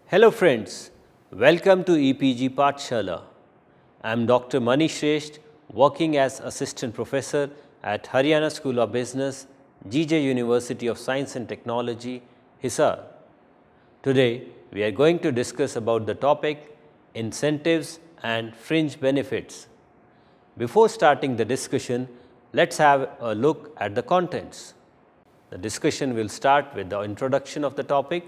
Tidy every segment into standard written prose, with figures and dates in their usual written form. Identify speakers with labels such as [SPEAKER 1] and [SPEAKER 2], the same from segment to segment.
[SPEAKER 1] Hello friends, welcome to EPG Pathshala. I am Dr. Mani Shresht, working as Assistant Professor at Haryana School of Business, GJ University of Science and Technology, Hisar. Today, we are going to discuss about the topic incentives and fringe benefits. Before starting the discussion, let's have a look at the contents. The discussion will start with the introduction of the topic,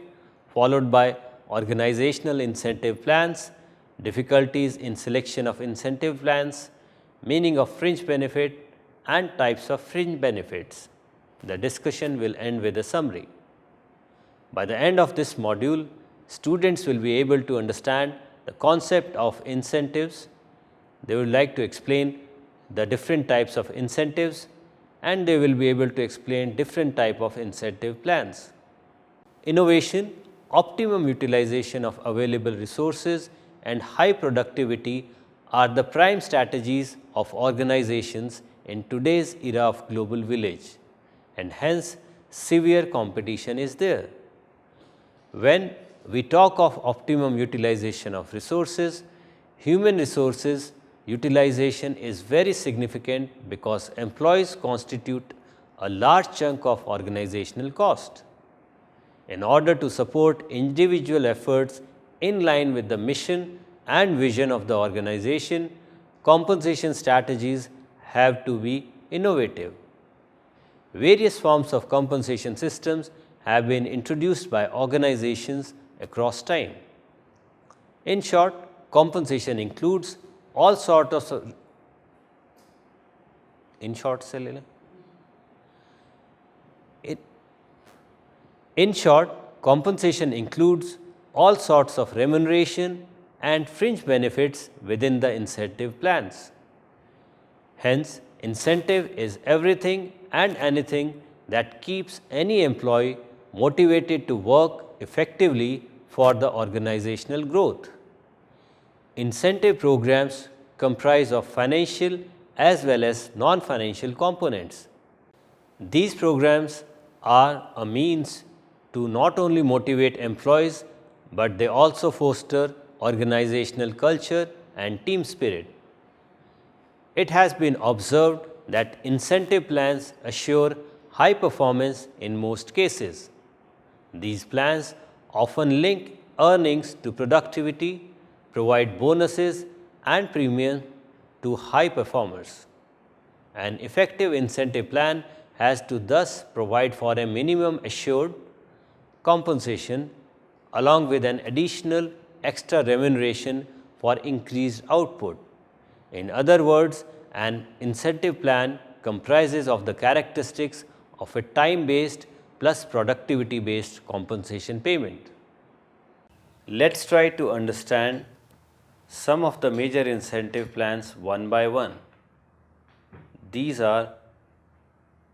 [SPEAKER 1] followed by organizational incentive plans, difficulties in selection of incentive plans, meaning of fringe benefit and types of fringe benefits. The discussion will end with a summary. By the end of this module, students will be able to understand the concept of incentives. They would like to explain the different types of incentives, and they will be able to explain different type of incentive plans. Innovation, optimum utilization of available resources and high productivity are the prime strategies of organizations in today's era of global village, and hence severe competition is there. When we talk of optimum utilization of resources, human resources utilization is very significant because employees constitute a large chunk of organizational cost. In order to support individual efforts in line with the mission and vision of the organization, compensation strategies have to be innovative. Various forms of compensation systems have been introduced by organizations across time. In short, compensation includes all sorts of In short, compensation includes all sorts of remuneration and fringe benefits within the incentive plans. Hence, incentive is everything and anything that keeps any employee motivated to work effectively for the organizational growth. Incentive programs comprise of financial as well as non-financial components. These programs are a means to not only motivate employees, but they also foster organizational culture and team spirit. It has been observed that incentive plans assure high performance in most cases. These plans often link earnings to productivity, provide bonuses and premium to high performers. An effective incentive plan has to thus provide for a minimum assured compensation along with an additional extra remuneration for increased output. In other words, an incentive plan comprises of the characteristics of a time-based plus productivity-based compensation payment. Let's try to understand some of the major incentive plans one by one. These are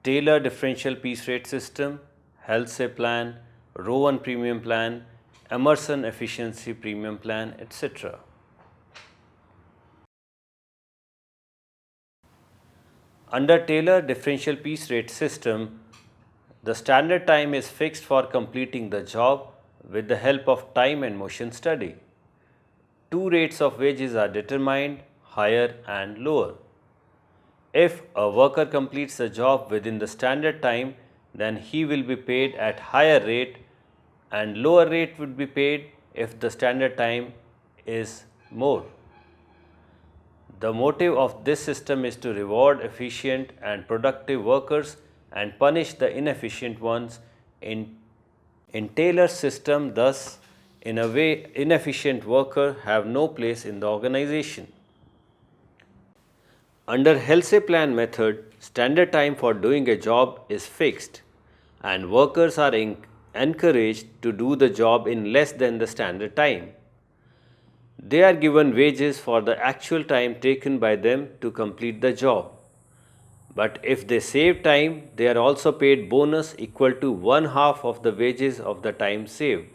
[SPEAKER 1] Taylor Differential Piece Rate System, Health Plan, Rowan Premium Plan, Emerson Efficiency Premium Plan, etc. Under Taylor Differential Piece Rate System, the standard time is fixed for completing the job with the help of time and motion study. Two rates of wages are determined, higher and lower. If a worker completes the job within the standard time, then he will be paid at higher rate, and lower rate would be paid if the standard time is more. The motive of this system is to reward efficient and productive workers and punish the inefficient ones. In Taylor's system, thus, in a way, inefficient workers have no place in the organization. Under Health Plan method, standard time for doing a job is fixed, and workers are encouraged to do the job in less than the standard time. They are given wages for the actual time taken by them to complete the job. But if they save time, they are also paid bonus equal to 1/2 of the wages of the time saved.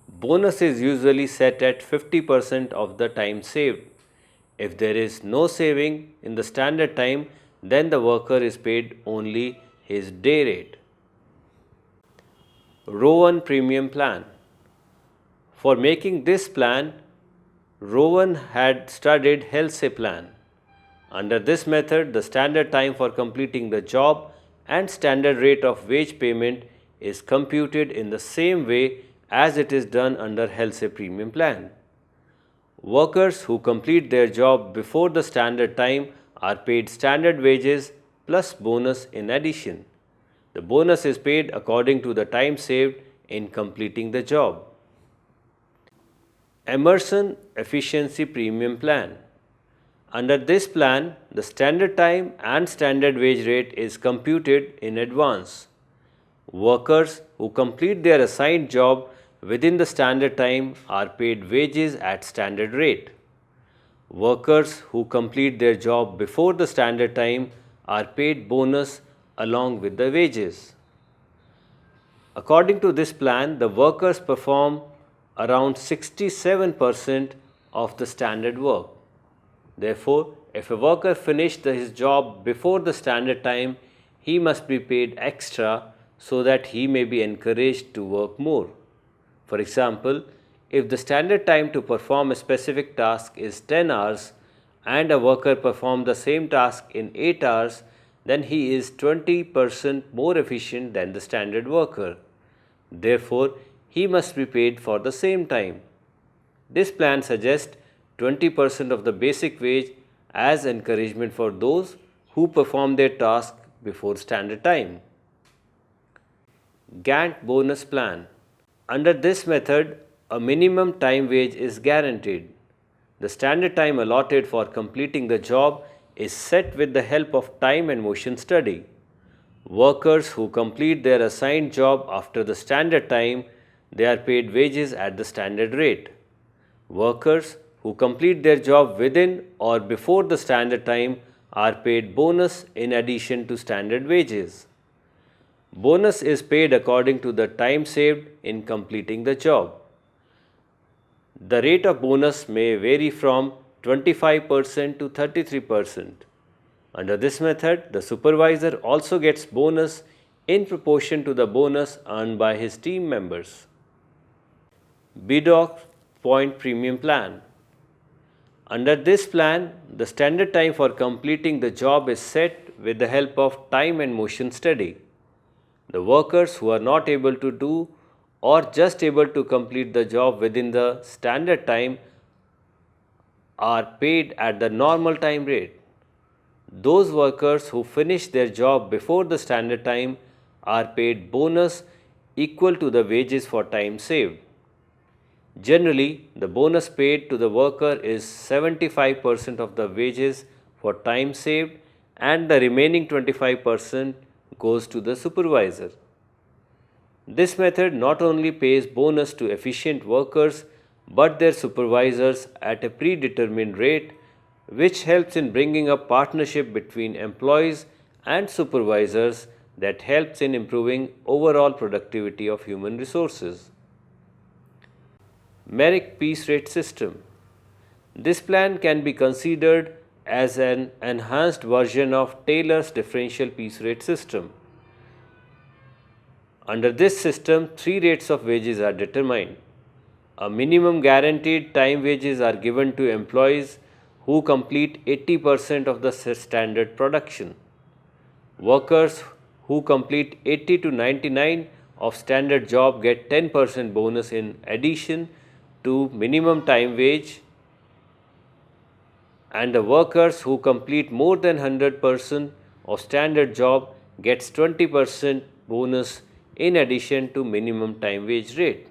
[SPEAKER 1] Bonus is usually set at 50% of the time saved. If there is no saving in the standard time, then the worker is paid only his day rate. Rowan Premium Plan. For making this plan, Rowan had studied Halsey plan. Under this method, the standard time for completing the job and standard rate of wage payment is computed in the same way as it is done under Halsey premium plan. Workers who complete their job before the standard time are paid standard wages plus bonus in addition. The bonus is paid according to the time saved in completing the job. Emerson Efficiency Premium Plan. Under this plan, the standard time and standard wage rate is computed in advance. Workers who complete their assigned job within the standard time are paid wages at standard rate. Workers who complete their job before the standard time are paid bonus along with the wages. According to this plan, the workers perform around 67% of the standard work. Therefore, if a worker finished his job before the standard time, he must be paid extra so that he may be encouraged to work more. For example, if the standard time to perform a specific task is 10 hours and a worker performed the same task in 8 hours, then he is 20% more efficient than the standard worker. Therefore, he must be paid for the same time. This plan suggests 20% of the basic wage as encouragement for those who perform their task before standard time. Gantt bonus plan. Under this method, a minimum time wage is guaranteed. The standard time allotted for completing the job is set with the help of time and motion study. Workers who complete their assigned job after the standard time, they are paid wages at the standard rate. Workers who complete their job within or before the standard time are paid bonus in addition to standard wages. Bonus is paid according to the time saved in completing the job. The rate of bonus may vary from 25% to 33%. Under this method, the supervisor also gets bonus in proportion to the bonus earned by his team members. BDOC Point Premium Plan. Under this plan, the standard time for completing the job is set with the help of time and motion study. The workers who are not able to do or just able to complete the job within the standard time are paid at the normal time rate. Those workers who finish their job before the standard time are paid bonus equal to the wages for time saved. Generally, the bonus paid to the worker is 75% of the wages for time saved and the remaining 25% goes to the supervisor. This method not only pays bonus to efficient workers but their supervisors at a predetermined rate, which helps in bringing up partnership between employees and supervisors that helps in improving overall productivity of human resources. Merrick Piece Rate System. This plan can be considered as an enhanced version of Taylor's differential piece rate system. Under this system, three rates of wages are determined. A minimum guaranteed time wages are given to employees who complete 80% of the standard production. Workers who complete 80 to 99 of standard job get 10% bonus in addition to minimum time wage, and the workers who complete more than 100% of standard job gets 20% bonus in addition to minimum time wage rate.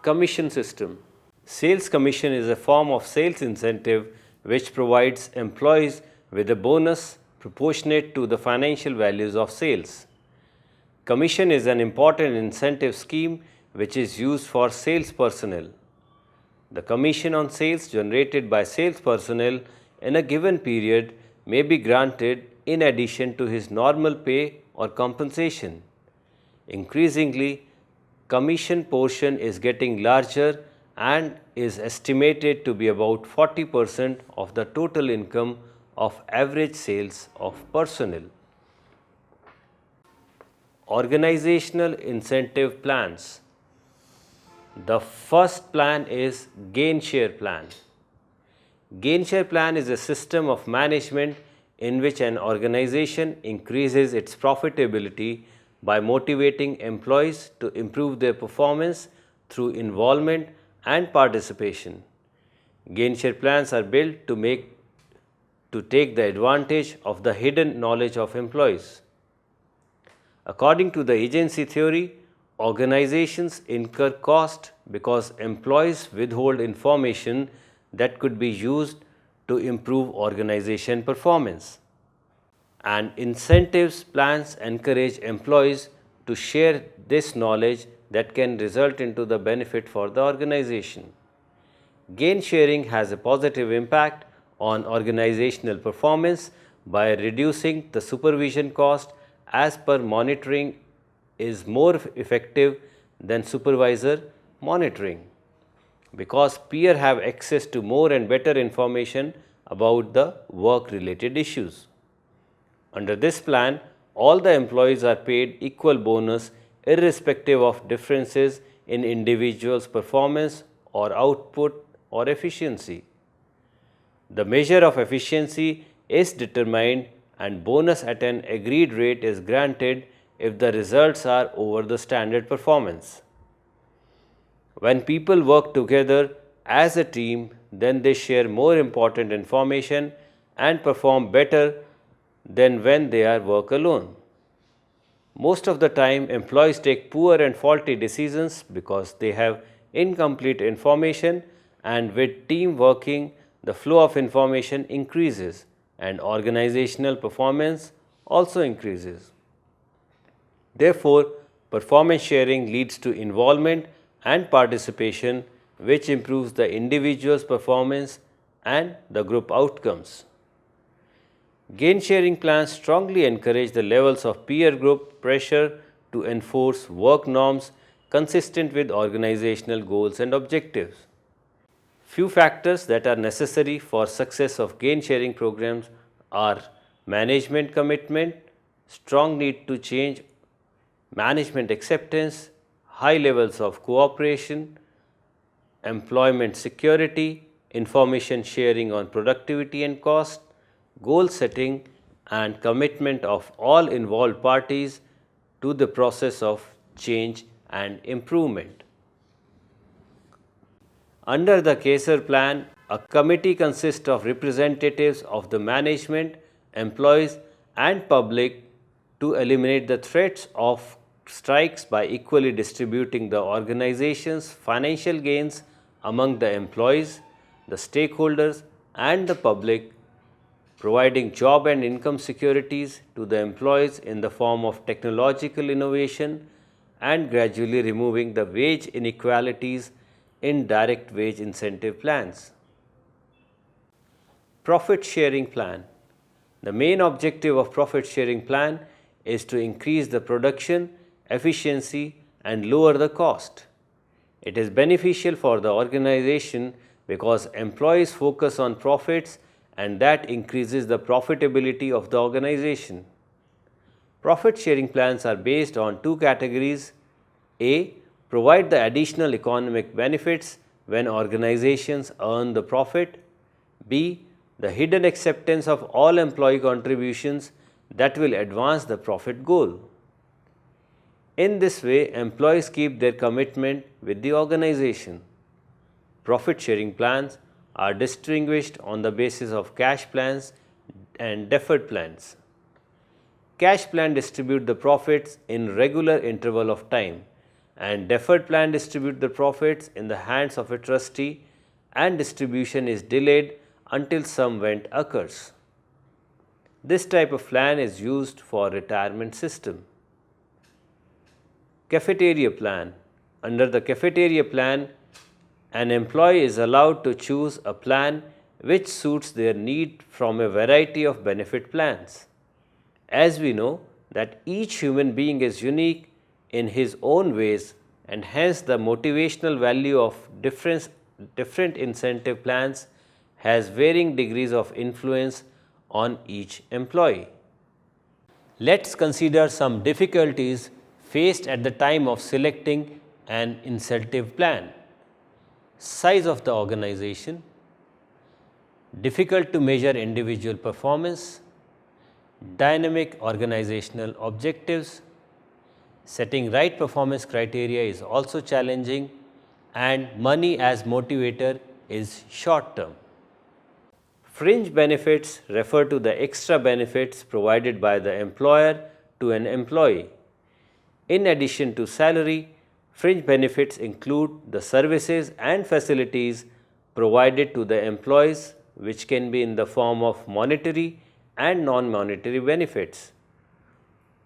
[SPEAKER 1] Commission system. Sales commission is a form of sales incentive which provides employees with a bonus proportionate to the financial values of sales. Commission is an important incentive scheme which is used for sales personnel. The commission on sales generated by sales personnel in a given period may be granted in addition to his normal pay or compensation. Increasingly, commission portion is getting larger and is estimated to be about 40% of the total income of average sales of personnel. Organizational incentive plans. The first plan is gain share plan. Gain share plan is a system of management in which an organization increases its profitability by motivating employees to improve their performance through involvement and participation. Gain share plans are built to take the advantage of the hidden knowledge of employees. According to the agency theory, organizations incur cost because employees withhold information that could be used to improve organization performance. And incentives plans encourage employees to share this knowledge that can result into the benefit for the organization. Gain sharing has a positive impact on organizational performance by reducing the supervision cost, as per monitoring is more effective than supervisor monitoring, because peers have access to more and better information about the work related issues. Under this plan, all the employees are paid equal bonus irrespective of differences in individuals' performance or output or efficiency. The measure of efficiency is determined and bonus at an agreed rate is granted if the results are over the standard performance. When people work together as a team, then they share more important information and perform better than when they are work alone. Most of the time, employees take poor and faulty decisions because they have incomplete information, and with team working, the flow of information increases and organizational performance also increases. Therefore, performance sharing leads to involvement and participation, which improves the individual's performance and the group outcomes. Gain sharing plans strongly encourage the levels of peer group pressure to enforce work norms consistent with organizational goals and objectives. Few factors that are necessary for success of gain sharing programs are management commitment, strong need to change, management acceptance, high levels of cooperation, employment security, information sharing on productivity and cost, goal setting, and commitment of all involved parties to the process of change and improvement. Under the Kaiser plan, a committee consists of representatives of the management, employees, and public to eliminate the threats of strikes by equally distributing the organization's financial gains among the employees, the stakeholders, and the public, providing job and income securities to the employees in the form of technological innovation, and gradually removing the wage inequalities in direct wage incentive plans. Profit sharing plan. The main objective of profit sharing plan is to increase the production, efficiency, and lower the cost. It is beneficial for the organization because employees focus on profits and that increases the profitability of the organization. Profit sharing plans are based on two categories. A. Provide the additional economic benefits when organizations earn the profit. B. The hidden acceptance of all employee contributions that will advance the profit goal. In this way, employees keep their commitment with the organization. Profit sharing plans are distinguished on the basis of cash plans and deferred plans. Cash plan distribute the profits in regular interval of time, and deferred plan distribute the profits in the hands of a trustee, and distribution is delayed until some event occurs. This type of plan is used for retirement system. Cafeteria plan. Under the cafeteria plan, an employee is allowed to choose a plan which suits their need from a variety of benefit plans. As we know that each human being is unique in his own ways, and hence the motivational value of different incentive plans has varying degrees of influence on each employee. Let's consider some difficulties faced at the time of selecting an incentive plan, size of the organization, difficult to measure individual performance, dynamic organizational objectives, setting right performance criteria is also challenging, and money as motivator is short term. Fringe benefits refer to the extra benefits provided by the employer to an employee. In addition to salary, fringe benefits include the services and facilities provided to the employees, which can be in the form of monetary and non-monetary benefits.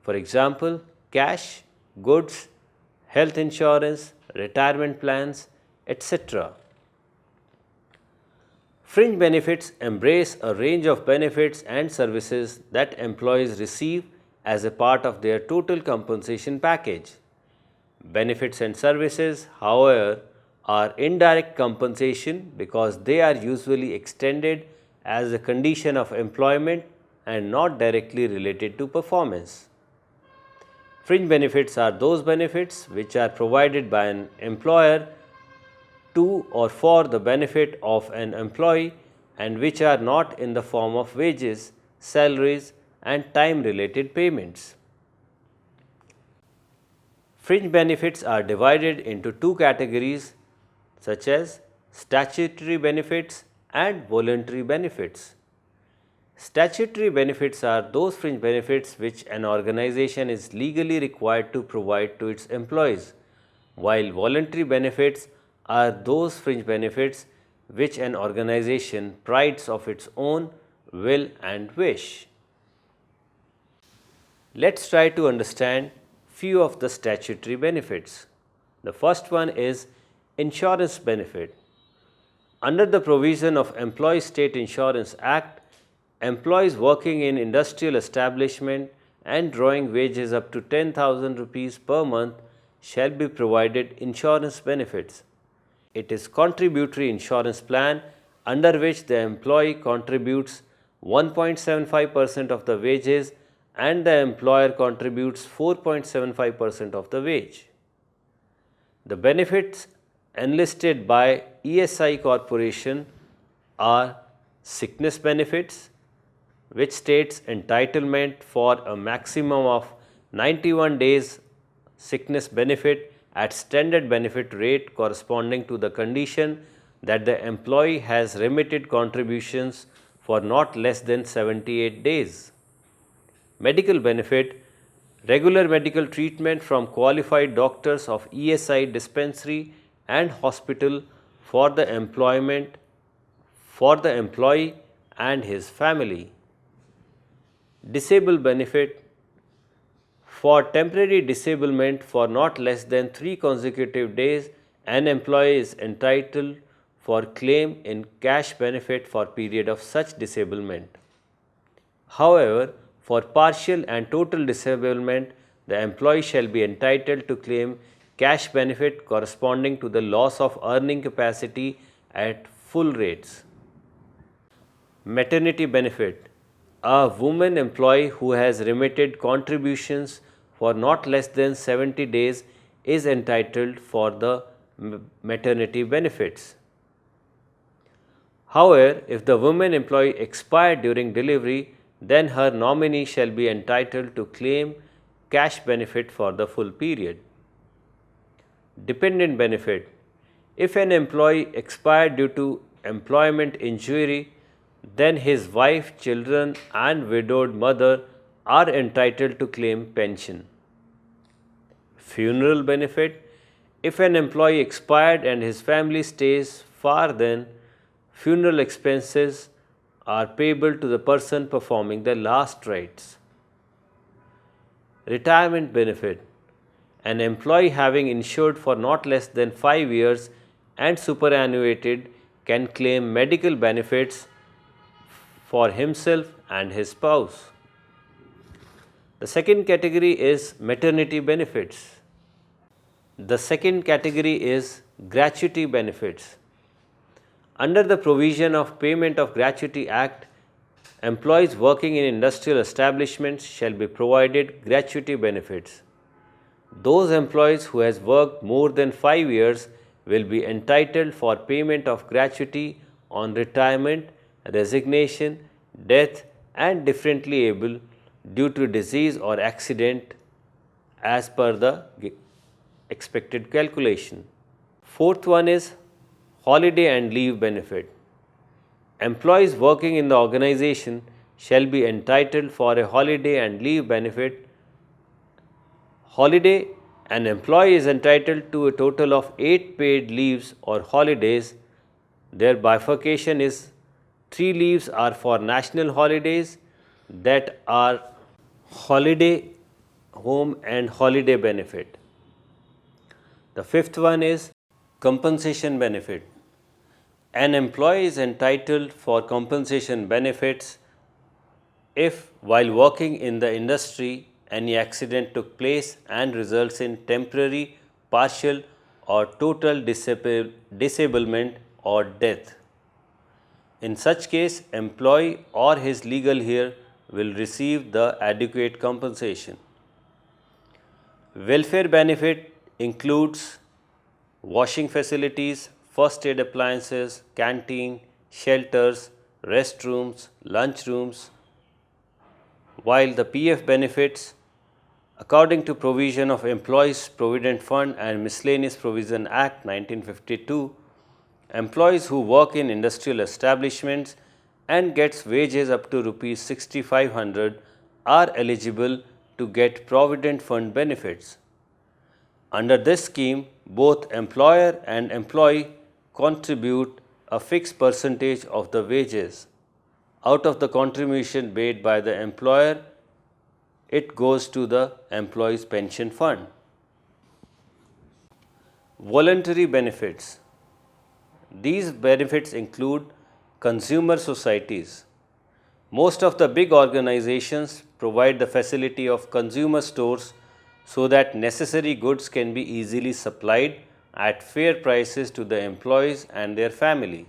[SPEAKER 1] For example, cash, goods, health insurance, retirement plans, etc. Fringe benefits embrace a range of benefits and services that employees receive as a part of their total compensation package. Benefits and services, however, are indirect compensation because they are usually extended as a condition of employment and not directly related to performance. Fringe benefits are those benefits which are provided by an employer to or for the benefit of an employee and which are not in the form of wages, salaries, and time related payments. Fringe benefits are divided into two categories such as statutory benefits and voluntary benefits. Statutory benefits are those fringe benefits which an organization is legally required to provide to its employees, while voluntary benefits are those fringe benefits which an organization prides of its own will and wish. Let's try to understand few of the statutory benefits. The first one is insurance benefit. Under the provision of Employee State Insurance Act, employees working in industrial establishment and drawing wages up to 10,000 rupees per month shall be provided insurance benefits. It is contributory insurance plan under which the employee contributes 1.75% of the wages and the employer contributes 4.75% of the wage. The benefits enlisted by ESI Corporation are sickness benefits, which states entitlement for a maximum of 91 days sickness benefit at standard benefit rate corresponding to the condition that the employee has remitted contributions for not less than 78 days. Medical benefit, regular medical treatment from qualified doctors of ESI dispensary and hospital for the employee and his family. Disabled benefit, for temporary disablement for not less than 3 consecutive days, an employee is entitled for claim in cash benefit for period of such disablement. However, for partial and total disablement, the employee shall be entitled to claim cash benefit corresponding to the loss of earning capacity at full rates. Maternity benefit, a woman employee who has remitted contributions for not less than 70 days is entitled for the maternity benefits. However, if the woman employee expired during delivery, then her nominee shall be entitled to claim cash benefit for the full period. Dependent benefit, if an employee expired due to employment injury, then his wife, children, and widowed mother are entitled to claim pension. Funeral benefit, if an employee expired and his family stays far, then funeral expenses are payable to the person performing the last rites. Retirement benefit, an employee having insured for not less than 5 years and superannuated can claim medical benefits for himself and his spouse. The second category is maternity benefits. The second category is gratuity benefits. Under the provision of Payment of Gratuity Act, employees working in industrial establishments shall be provided gratuity benefits. Those employees who has worked more than 5 years will be entitled for payment of gratuity on retirement, resignation, death and differently able due to disease or accident as per the expected calculation. Fourth one is holiday and leave benefit. Employees working in the organization shall be entitled for a holiday and leave benefit. Holiday, an employee is entitled to a total of 8 paid leaves or holidays. Their bifurcation is 3 leaves are for national holidays, that are holiday home and holiday benefit. The fifth one is compensation benefit. An employee is entitled for compensation benefits if, while working in the industry, any accident took place and results in temporary, partial or total disablement or death. In such case, employee or his legal heir will receive the adequate compensation. Welfare benefit includes washing facilities, first aid appliances, canteen, shelters, restrooms, lunchrooms, while the PF benefits, according to provision of Employees Provident Fund and Miscellaneous Provision Act 1952, employees who work in industrial establishments and gets wages up to rupees 6,500 are eligible to get Provident Fund benefits. Under this scheme, both employer and employee contribute a fixed percentage of the wages. Out of the contribution made by the employer, it goes to the employee's pension fund. Voluntary benefits. These benefits include consumer societies. Most of the big organizations provide the facility of consumer stores so that necessary goods can be easily supplied at fair prices to the employees and their family.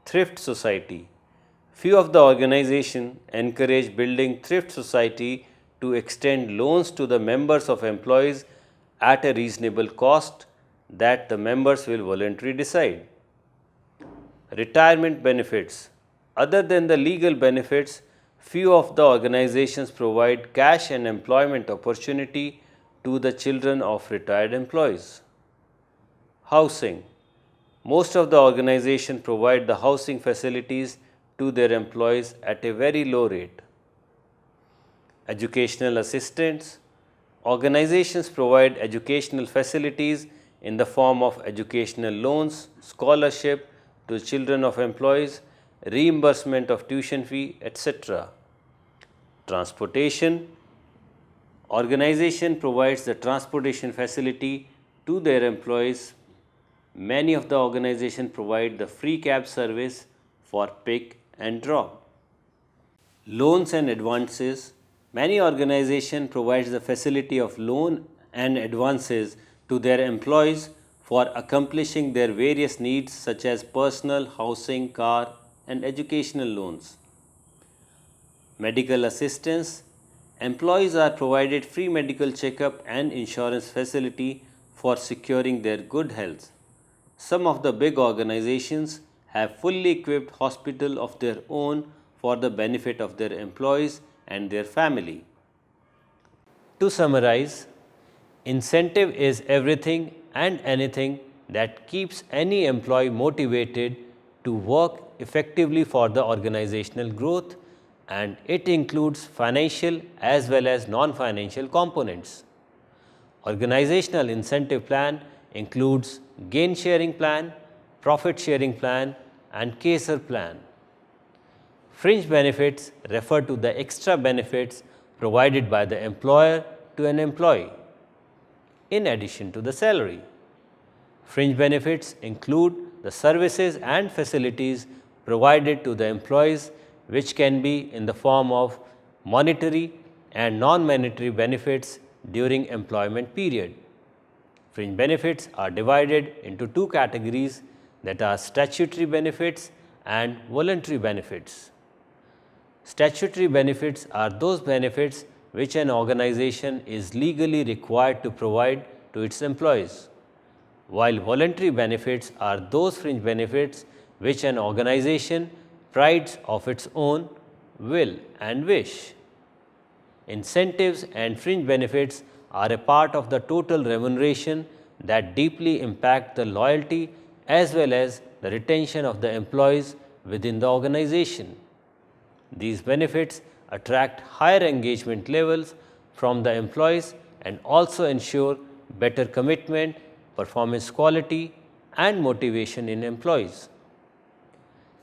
[SPEAKER 1] Thrift society. Few of the organizations encourage building thrift society to extend loans to the members of employees at a reasonable cost that the members will voluntarily decide. Retirement benefits. Other than the legal benefits, few of the organizations provide cash and employment opportunity to the children of retired employees. Housing. Most of the organizations provide the housing facilities to their employees at a very low rate. Educational assistance. Organizations provide educational facilities in the form of educational loans, scholarship to children of employees, reimbursement of tuition fee, etc. Transportation. Organization provides the transportation facility to their employees. Many of the organizations provide the free cab service for pick and drop. Loans and advances. Many organizations provide the facility of loan and advances to their employees for accomplishing their various needs such as personal, housing, car and educational loans. Medical assistance. Employees are provided free medical checkup and insurance facility for securing their good health. Some of the big organizations have fully equipped hospital of their own for the benefit of their employees and their family. To summarize, incentive is everything and anything that keeps any employee motivated to work effectively for the organizational growth, and it includes financial as well as non-financial components. Organizational incentive plan includes gain sharing plan, profit sharing plan and CASER plan. Fringe benefits refer to the extra benefits provided by the employer to an employee in addition to the salary. Fringe benefits include the services and facilities provided to the employees, which can be in the form of monetary and non-monetary benefits during employment period. Fringe benefits are divided into two categories, that are statutory benefits and voluntary benefits. Statutory benefits are those benefits which an organization is legally required to provide to its employees, while voluntary benefits are those fringe benefits which an organization provides of its own will and wish. Incentives and fringe benefits are a part of the total remuneration that deeply impact the loyalty as well as the retention of the employees within the organization. These benefits attract higher engagement levels from the employees and also ensure better commitment, performance quality, and motivation in employees.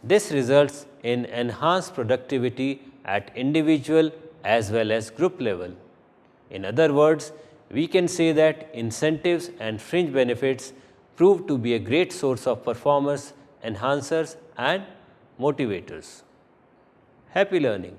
[SPEAKER 1] This results in enhanced productivity at individual as well as group level. In other words, we can say that incentives and fringe benefits prove to be a great source of performance enhancers and motivators. Happy learning!